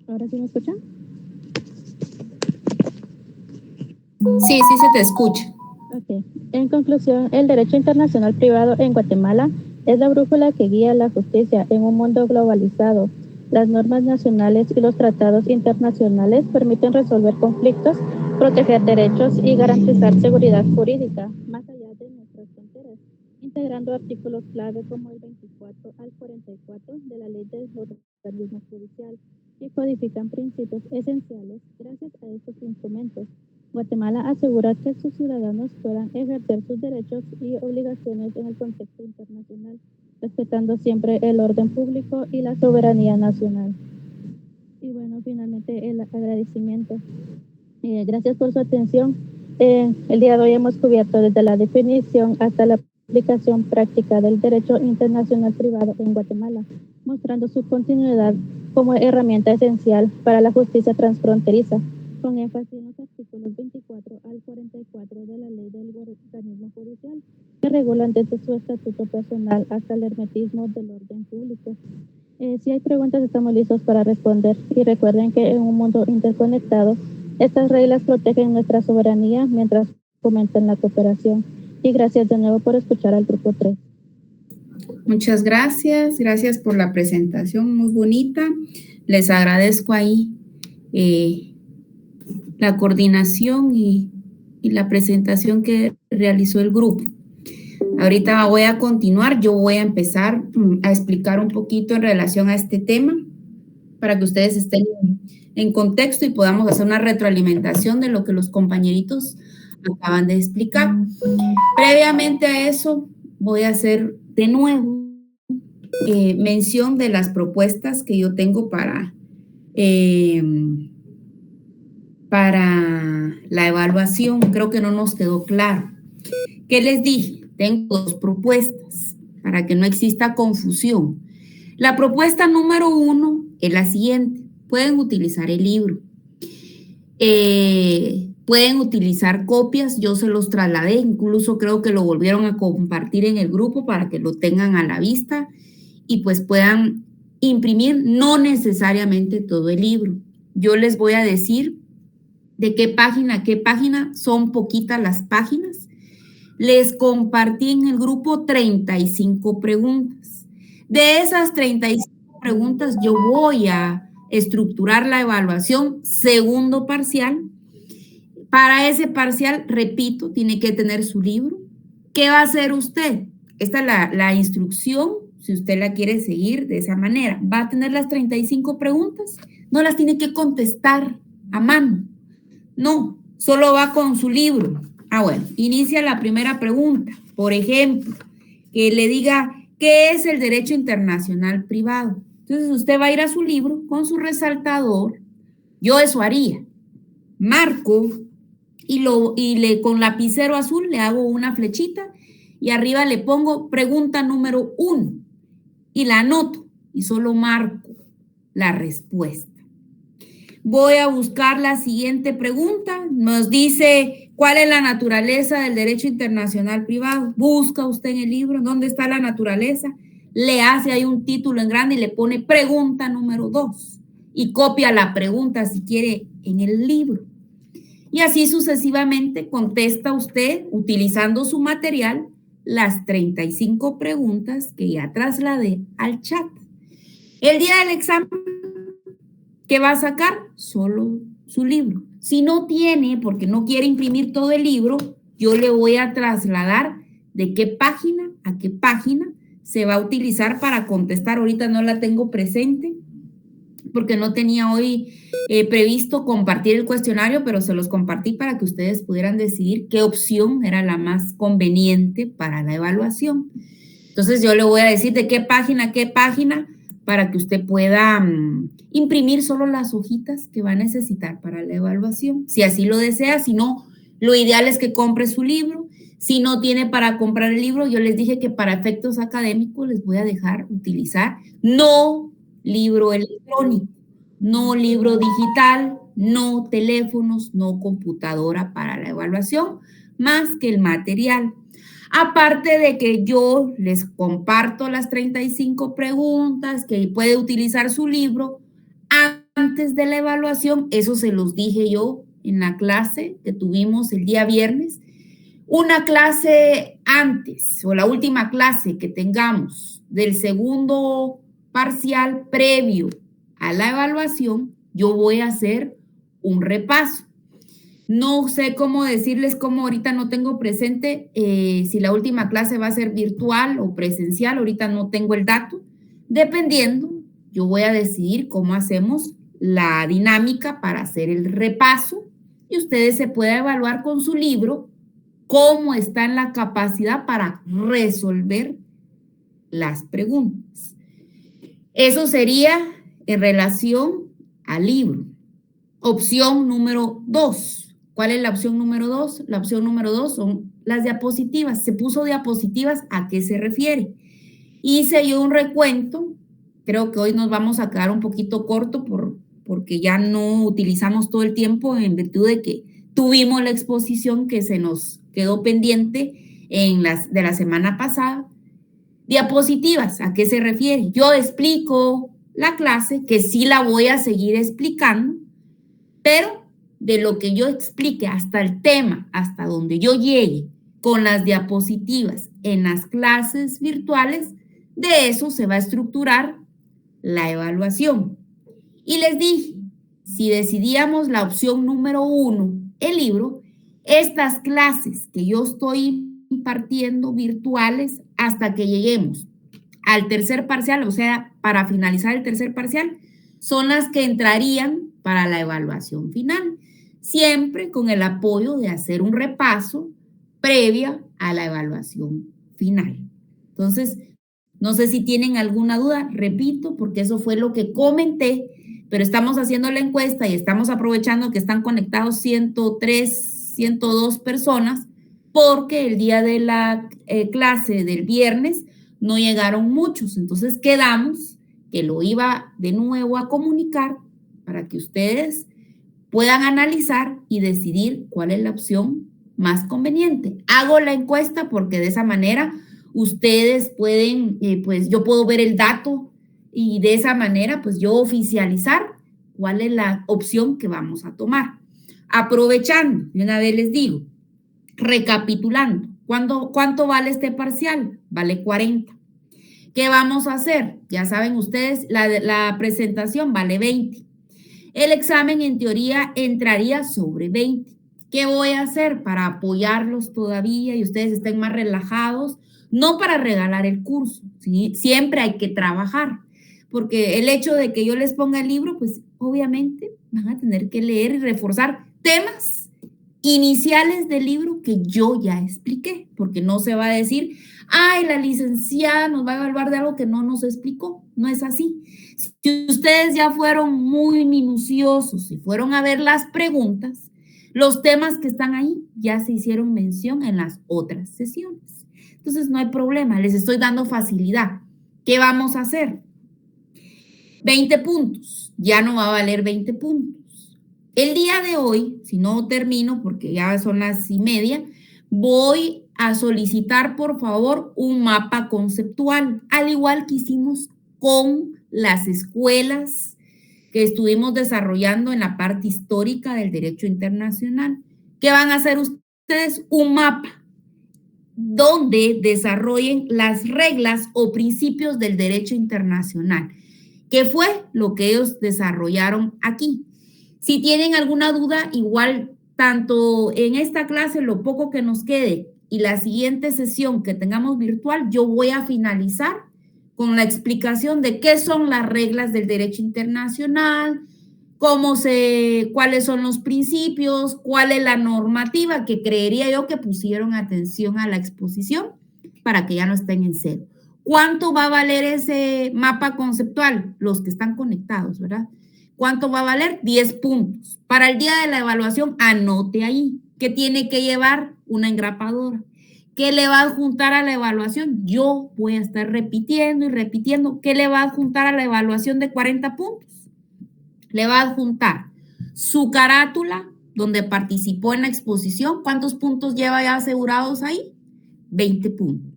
¿Ahora sí me escuchan? Sí, sí se te escucha. Okay. En conclusión, el derecho internacional privado en Guatemala es la brújula que guía la justicia en un mundo globalizado. Las normas nacionales y los tratados internacionales permiten resolver conflictos, proteger derechos y garantizar seguridad jurídica, más allá de nuestras fronteras, integrando artículos clave como el 24 al 44 de la Ley del Organismo Judicial, que codifican principios esenciales. Gracias a estos instrumentos, Guatemala asegura que sus ciudadanos puedan ejercer sus derechos y obligaciones en el contexto internacional, respetando siempre el orden público y la soberanía nacional. Y bueno, finalmente el agradecimiento. Gracias por su atención. El día de hoy hemos cubierto desde la definición hasta la aplicación práctica del derecho internacional privado en Guatemala, mostrando su continuidad como herramienta esencial para la justicia transfronteriza, con énfasis en los artículos 24 al 44 de la Ley del Organismo Judicial, que regulan desde su estatuto personal hasta el hermetismo del orden público. Si hay preguntas, estamos listos para responder. Y recuerden que en un mundo interconectado, estas reglas protegen nuestra soberanía mientras fomentan la cooperación. Y gracias de nuevo por escuchar al Grupo 3. Muchas gracias. Gracias por la presentación muy bonita. Les agradezco ahí la coordinación y la presentación que realizó el grupo. Ahorita voy a continuar, yo voy a empezar a explicar un poquito en relación a este tema para que ustedes estén en contexto y podamos hacer una retroalimentación de lo que los compañeritos acaban de explicar. Previamente a eso, voy a hacer de nuevo mención de las propuestas que yo tengo para la evaluación. Creo que no nos quedó claro. ¿Qué les dije? Tengo dos propuestas para que no exista confusión. La propuesta número 1 es la siguiente. Pueden utilizar el libro. Pueden utilizar copias. Yo se los trasladé. Incluso creo que lo volvieron a compartir en el grupo para que lo tengan a la vista y pues puedan imprimir, no necesariamente todo el libro. Yo les voy a decir de qué página a qué página, son poquitas las páginas. Les compartí en el grupo 35 preguntas. De esas 35 preguntas, yo voy a estructurar la evaluación segundo parcial. Para ese parcial, repito, tiene que tener su libro. ¿Qué va a hacer usted? Esta es la instrucción, si usted la quiere seguir de esa manera. Va a tener las 35 preguntas, no las tiene que contestar a mano. No, solo va con su libro. Bueno, inicia la primera pregunta. Por ejemplo, que le diga, ¿qué es el derecho internacional privado? Entonces usted va a ir a su libro con su resaltador. Yo eso haría. Marco y con lapicero azul le hago una flechita y arriba le pongo pregunta número 1 y la anoto y solo marco la respuesta. Voy a buscar la siguiente pregunta. Nos dice, ¿cuál es la naturaleza del derecho internacional privado? Busca usted en el libro, ¿dónde está la naturaleza? Le hace ahí un título en grande y le pone pregunta número 2 y copia la pregunta si quiere en el libro. Y así sucesivamente contesta usted, utilizando su material, las 35 preguntas que ya trasladé al chat. El día del examen, ¿qué va a sacar? Solo su libro. Si no tiene, porque no quiere imprimir todo el libro, yo le voy a trasladar de qué página a qué página se va a utilizar para contestar. Ahorita no la tengo presente porque no tenía hoy previsto compartir el cuestionario, pero se los compartí para que ustedes pudieran decidir qué opción era la más conveniente para la evaluación. Entonces yo le voy a decir de qué página a qué página para que usted pueda imprimir solo las hojitas que va a necesitar para la evaluación, si así lo desea. Si no, lo ideal es que compre su libro. Si no tiene para comprar el libro, yo les dije que para efectos académicos les voy a dejar utilizar no libro electrónico, no libro digital, no teléfonos, no computadora para la evaluación, más que el material. Aparte de que yo les comparto las 35 preguntas, que puede utilizar su libro antes de la evaluación, eso se los dije yo en la clase que tuvimos el día viernes. Una clase antes o la última clase que tengamos del segundo parcial previo a la evaluación, yo voy a hacer un repaso. No sé cómo decirles cómo ahorita no tengo presente si la última clase va a ser virtual o presencial, ahorita no tengo el dato. Dependiendo, yo voy a decidir cómo hacemos la dinámica para hacer el repaso y ustedes se pueden evaluar con su libro cómo está en la capacidad para resolver las preguntas. Eso sería en relación al libro. Opción número 2. ¿Cuál es la opción número 2? La opción número 2 son las diapositivas. Se puso diapositivas, ¿a qué se refiere? Hice yo un recuento. Creo que hoy nos vamos a quedar un poquito corto porque ya no utilizamos todo el tiempo en virtud de que tuvimos la exposición que se nos quedó pendiente de la semana pasada. Diapositivas, ¿a qué se refiere? Yo explico la clase, que sí la voy a seguir explicando, pero de lo que yo explique hasta el tema, hasta donde yo llegue con las diapositivas en las clases virtuales, de eso se va a estructurar la evaluación. Y les dije, si decidíamos la opción número 1, el libro, estas clases que yo estoy impartiendo virtuales hasta que lleguemos al tercer parcial, o sea, para finalizar el tercer parcial, son las que entrarían para la evaluación final, siempre con el apoyo de hacer un repaso previa a la evaluación final. Entonces, no sé si tienen alguna duda, repito, porque eso fue lo que comenté, pero estamos haciendo la encuesta y estamos aprovechando que están conectados 103, 102 personas, porque el día de la clase del viernes no llegaron muchos. Entonces quedamos que lo iba de nuevo a comunicar para que ustedes puedan analizar y decidir cuál es la opción más conveniente. Hago la encuesta porque de esa manera ustedes pueden, pues yo puedo ver el dato y de esa manera pues yo oficializar cuál es la opción que vamos a tomar. Aprovechando, de una vez les digo, recapitulando, ¿cuánto vale este parcial? Vale 40. ¿Qué vamos a hacer? Ya saben ustedes, la presentación vale 20. El examen en teoría entraría sobre 20. ¿Qué voy a hacer para apoyarlos todavía y ustedes estén más relajados? No para regalar el curso, ¿sí? Siempre hay que trabajar, porque el hecho de que yo les ponga el libro, pues obviamente van a tener que leer y reforzar temas iniciales del libro que yo ya expliqué, porque no se va a decir, ay, la licenciada nos va a evaluar de algo que no nos explicó. No es así. Si ustedes ya fueron muy minuciosos y fueron a ver las preguntas, los temas que están ahí ya se hicieron mención en las otras sesiones. Entonces no hay problema, les estoy dando facilidad. ¿Qué vamos a hacer? 20 puntos, ya no va a valer 20 puntos. El día de hoy, si no termino porque ya son las 1:30, voy a solicitar por favor un mapa conceptual, al igual que hicimos con las escuelas que estuvimos desarrollando en la parte histórica del derecho internacional. ¿Qué van a hacer ustedes? Un mapa donde desarrollen las reglas o principios del derecho internacional, que fue lo que ellos desarrollaron aquí. Si tienen alguna duda, igual tanto en esta clase, lo poco que nos quede, y la siguiente sesión que tengamos virtual, yo voy a finalizar con la explicación de qué son las reglas del derecho internacional, cuáles son los principios, cuál es la normativa, que creería yo que pusieron atención a la exposición para que ya no estén en cero. ¿Cuánto va a valer ese mapa conceptual? Los que están conectados, ¿verdad? ¿Cuánto va a valer? 10 puntos. Para el día de la evaluación, anote ahí que tiene que llevar una engrapadora. ¿Qué le va a adjuntar a la evaluación? Yo voy a estar repitiendo y repitiendo. ¿Qué le va a adjuntar a la evaluación de 40 puntos? Le va a adjuntar su carátula, donde participó en la exposición. ¿Cuántos puntos lleva ya asegurados ahí? 20 puntos.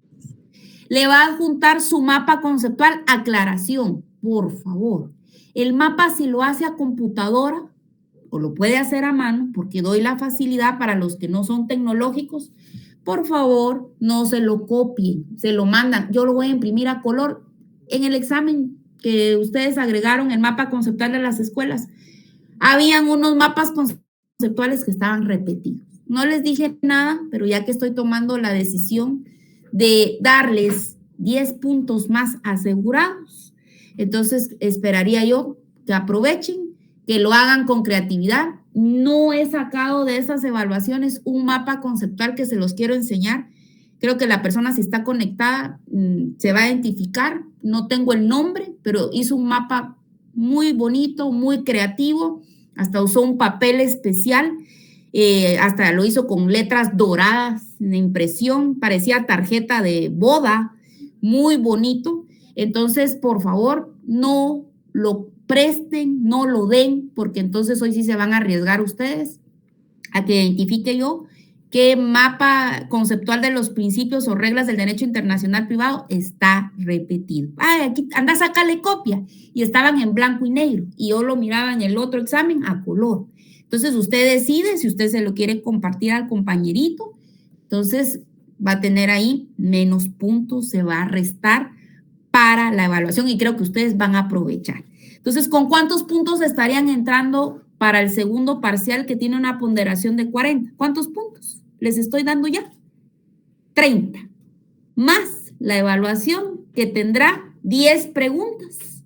Le va a adjuntar su mapa conceptual, aclaración, por favor. El mapa, si lo hace a computadora o lo puede hacer a mano, porque doy la facilidad para los que no son tecnológicos, por favor, no se lo copien, se lo mandan. Yo lo voy a imprimir a color. En el examen que ustedes agregaron, el mapa conceptual de las escuelas, habían unos mapas conceptuales que estaban repetidos. No les dije nada, pero ya que estoy tomando la decisión de darles 10 puntos más asegurados, entonces esperaría yo que aprovechen, que lo hagan con creatividad. No he sacado de esas evaluaciones un mapa conceptual que se los quiero enseñar. Creo que la persona, si está conectada, se va a identificar. No tengo el nombre, pero hizo un mapa muy bonito, muy creativo. Hasta usó un papel especial. Hasta lo hizo con letras doradas de impresión. Parecía tarjeta de boda. Muy bonito. Entonces, por favor, no lo presten, no lo den, porque entonces hoy sí se van a arriesgar ustedes a que identifique yo qué mapa conceptual de los principios o reglas del derecho internacional privado está repetido. Ay, aquí anda, sácale copia. Y estaban en blanco y negro, y yo lo miraba en el otro examen a color. Entonces usted decide si usted se lo quiere compartir al compañerito, entonces va a tener ahí menos puntos, se va a restar para la evaluación, y creo que ustedes van a aprovechar. Entonces, ¿con cuántos puntos estarían entrando para el segundo parcial que tiene una ponderación de 40? ¿Cuántos puntos les estoy dando ya? 30. Más la evaluación, que tendrá 10 preguntas,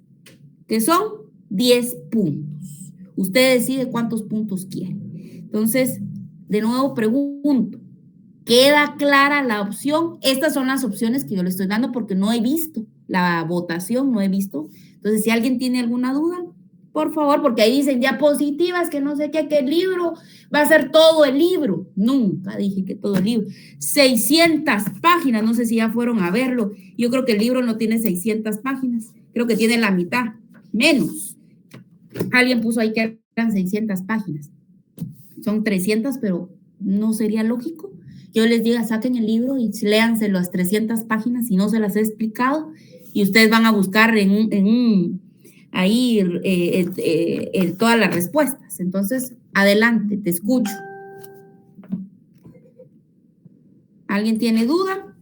que son 10 puntos. Usted decide cuántos puntos quiere. Entonces, de nuevo pregunto, ¿queda clara la opción? Estas son las opciones que yo le estoy dando porque no he visto la votación, no he visto. Entonces, si alguien tiene alguna duda, por favor, porque ahí dicen diapositivas, que no sé qué, que el libro va a ser todo el libro. Nunca dije que todo el libro. 600 páginas, no sé si ya fueron a verlo. Yo creo que el libro no tiene 600 páginas, creo que tiene la mitad, menos. Alguien puso ahí que eran 600 páginas. Son 300, pero no sería lógico. Yo les diga, saquen el libro y léanse las 300 páginas si no se las he explicado, y ustedes van a buscar ahí todas las respuestas. Entonces, adelante, te escucho. ¿Alguien tiene duda?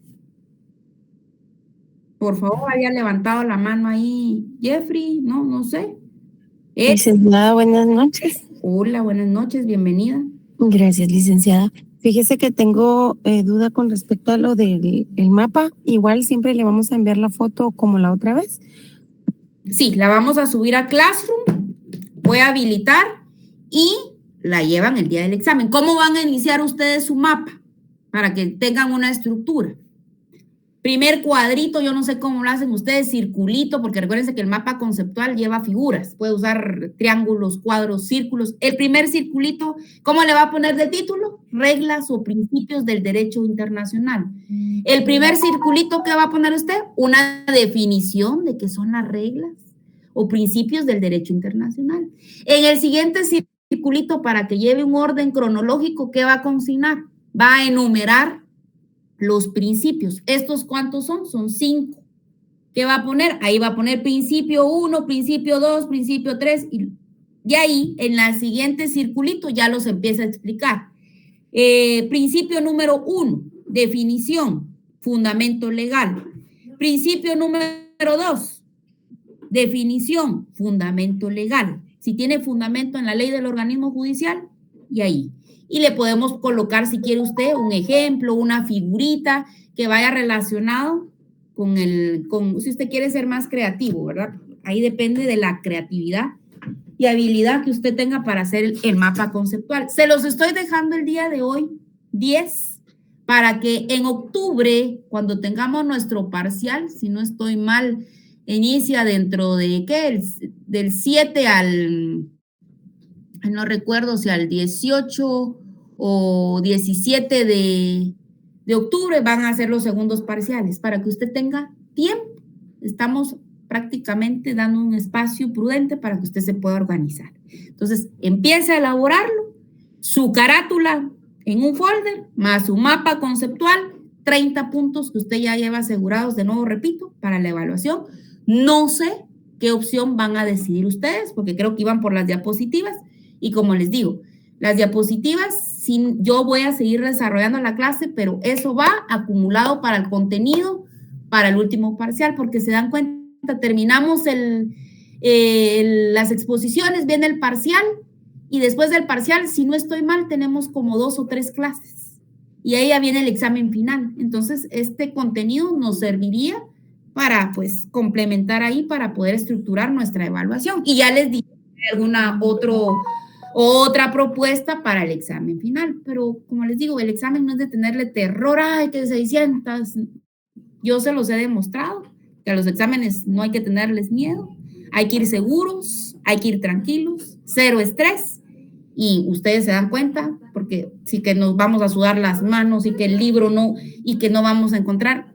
Por favor, haya levantado la mano ahí, Jeffrey, no sé. Licenciada, buenas noches. Hola, buenas noches, bienvenida. Gracias, licenciada. Fíjese que tengo duda con respecto a lo del mapa. Igual siempre le vamos a enviar la foto como la otra vez. Sí, la vamos a subir a Classroom, voy a habilitar y la llevan el día del examen. ¿Cómo van a iniciar ustedes su mapa? Para que tengan una estructura. Primer cuadrito, yo no sé cómo lo hacen ustedes, circulito, porque recuérdense que el mapa conceptual lleva figuras. Puede usar triángulos, cuadros, círculos. El primer circulito, ¿cómo le va a poner de título? Reglas o principios del derecho internacional. El primer circulito, ¿qué va a poner usted? Una definición de qué son las reglas o principios del derecho internacional. En el siguiente circulito, para que lleve un orden cronológico, ¿qué va a consignar? Va a enumerar los principios. ¿Estos cuántos son? Son 5. ¿Qué va a poner? Ahí va a poner principio 1, principio 2, principio 3, y ahí en la siguiente circulito ya los empieza a explicar. Principio número 1, definición, fundamento legal. Principio número 2, definición, fundamento legal. si tiene fundamento en la ley del organismo judicial, y ahí. Y le podemos colocar, si quiere usted, un ejemplo, una figurita que vaya relacionado con si usted quiere ser más creativo, ¿verdad? Ahí depende de la creatividad y habilidad que usted tenga para hacer el mapa conceptual. Se los estoy dejando el día de hoy, 10, para que en octubre, cuando tengamos nuestro parcial, si no estoy mal, inicia dentro de, ¿qué? Del 7 al, no recuerdo si al 18 o 17 de octubre van a ser los segundos parciales, para que usted tenga tiempo. Estamos prácticamente dando un espacio prudente para que usted se pueda organizar. Entonces, empiece a elaborarlo, su carátula en un folder, más su mapa conceptual, 30 puntos que usted ya lleva asegurados, de nuevo repito, para la evaluación. No sé qué opción van a decidir ustedes, porque creo que iban por las diapositivas, y como les digo, las diapositivas, yo voy a seguir desarrollando la clase, pero eso va acumulado para el contenido, para el último parcial, porque se dan cuenta, terminamos las exposiciones, viene el parcial, y después del parcial, si no estoy mal, tenemos como 2 o 3 clases, y ahí ya viene el examen final. Entonces, este contenido nos serviría para, pues, complementar ahí, para poder estructurar nuestra evaluación. Y ya les dije alguna otra propuesta para el examen final, pero como les digo, el examen no es de tenerle terror, ay, que 600, yo se los he demostrado, que a los exámenes no hay que tenerles miedo, hay que ir seguros, hay que ir tranquilos, cero estrés, y ustedes se dan cuenta, porque sí que nos vamos a sudar las manos, y que el libro no, y que no vamos a encontrar,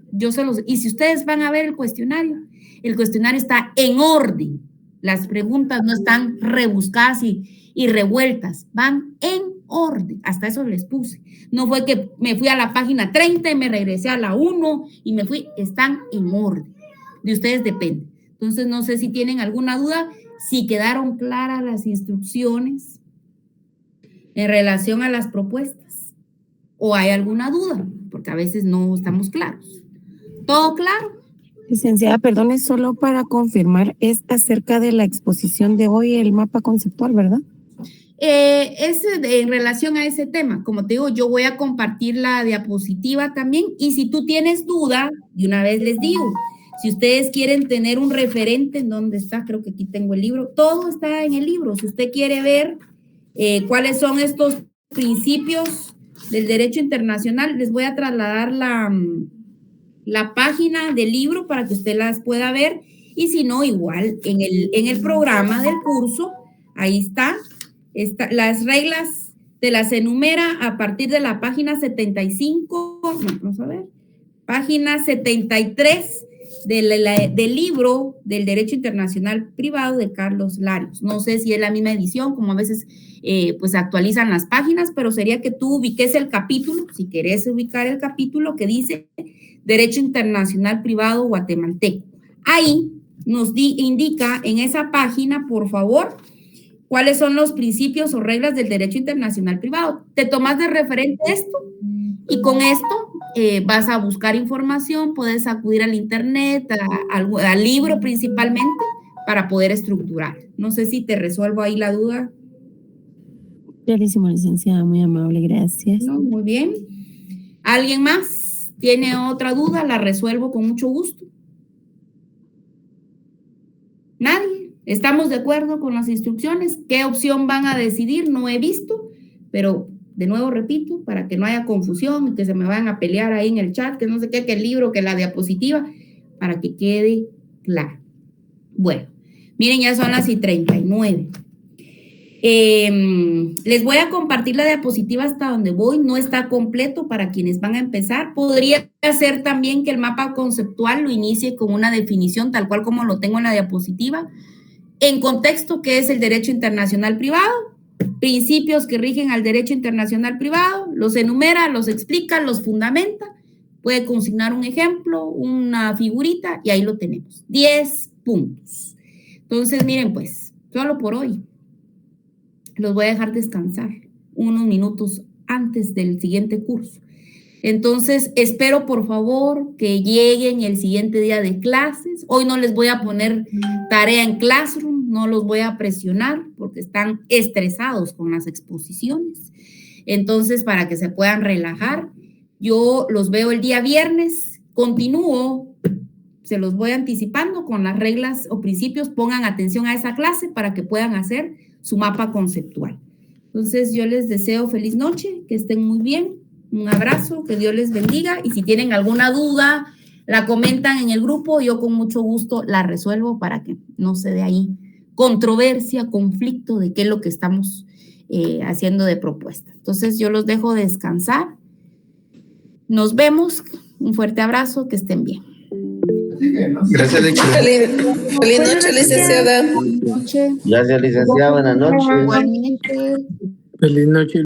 y si ustedes van a ver el cuestionario está en orden, las preguntas no están rebuscadas y revueltas, van en orden, hasta eso les puse. No fue que me fui a la página 30 y me regresé a la 1 y me fui, están en orden. De ustedes depende. Entonces, no sé si tienen alguna duda, si quedaron claras las instrucciones en relación a las propuestas, o hay alguna duda, porque a veces no estamos claros. ¿Todo claro? Licenciada, perdón, es solo para confirmar, es acerca de la exposición de hoy, el mapa conceptual, ¿verdad? Es en relación a ese tema. Como te digo, yo voy a compartir la diapositiva también, y si tú tienes duda, de una vez les digo, si ustedes quieren tener un referente, ¿en dónde está? Creo que aquí tengo el libro, todo está en el libro. Si usted quiere ver cuáles son estos principios del derecho internacional, les voy a trasladar la página del libro para que usted las pueda ver, y si no, igual en el programa del curso, ahí está, las reglas te las enumera a partir de la página 75, vamos a ver, página 73 del libro del Derecho Internacional Privado de Carlos Larios. No sé si es la misma edición, como a veces pues actualizan las páginas, pero sería que tú ubiques el capítulo, si querés ubicar el capítulo que dice Derecho Internacional Privado Guatemalteco. Ahí nos indica en esa página, por favor, cuáles son los principios o reglas del derecho internacional privado. Te tomas de referente esto, y con esto vas a buscar información, puedes acudir al internet, al libro principalmente, para poder estructurar. No sé si te resuelvo ahí la duda. Clarísimo, licenciada, muy amable, gracias. No, muy bien. ¿Alguien más tiene otra duda? La resuelvo con mucho gusto. ¿Nadie? ¿Estamos de acuerdo con las instrucciones? ¿Qué opción van a decidir? No he visto, pero de nuevo repito, para que no haya confusión y que se me vayan a pelear ahí en el chat, que no sé qué, que el libro, que la diapositiva, para que quede claro. Bueno, miren, ya son las 39. Les voy a compartir la diapositiva hasta donde voy, no está completo para quienes van a empezar. Podría ser también que el mapa conceptual lo inicie con una definición tal cual como lo tengo en la diapositiva, en contexto, ¿qué es el derecho internacional privado? Principios que rigen al derecho internacional privado, los enumera, los explica, los fundamenta, puede consignar un ejemplo, una figurita, y ahí lo tenemos, 10 puntos. Entonces, miren pues, solo por hoy los voy a dejar descansar unos minutos antes del siguiente curso. Entonces, espero por favor que lleguen el siguiente día de clases. Hoy no les voy a poner tarea en Classroom, no los voy a presionar porque están estresados con las exposiciones. Entonces, para que se puedan relajar, yo los veo el día viernes, continúo, se los voy anticipando con las reglas o principios, pongan atención a esa clase para que puedan hacer su mapa conceptual. Entonces, yo les deseo feliz noche, que estén muy bien, un abrazo, que Dios les bendiga, y si tienen alguna duda, la comentan en el grupo, yo con mucho gusto la resuelvo para que no se dé ahí controversia, conflicto de qué es lo que estamos haciendo de propuesta. Entonces, yo los dejo descansar. Nos vemos. Un fuerte abrazo. Que estén bien. Gracias, Feliz noche, licenciada. Buenas noches. Gracias, licenciada. Buenas noches. Igualmente. Feliz noche.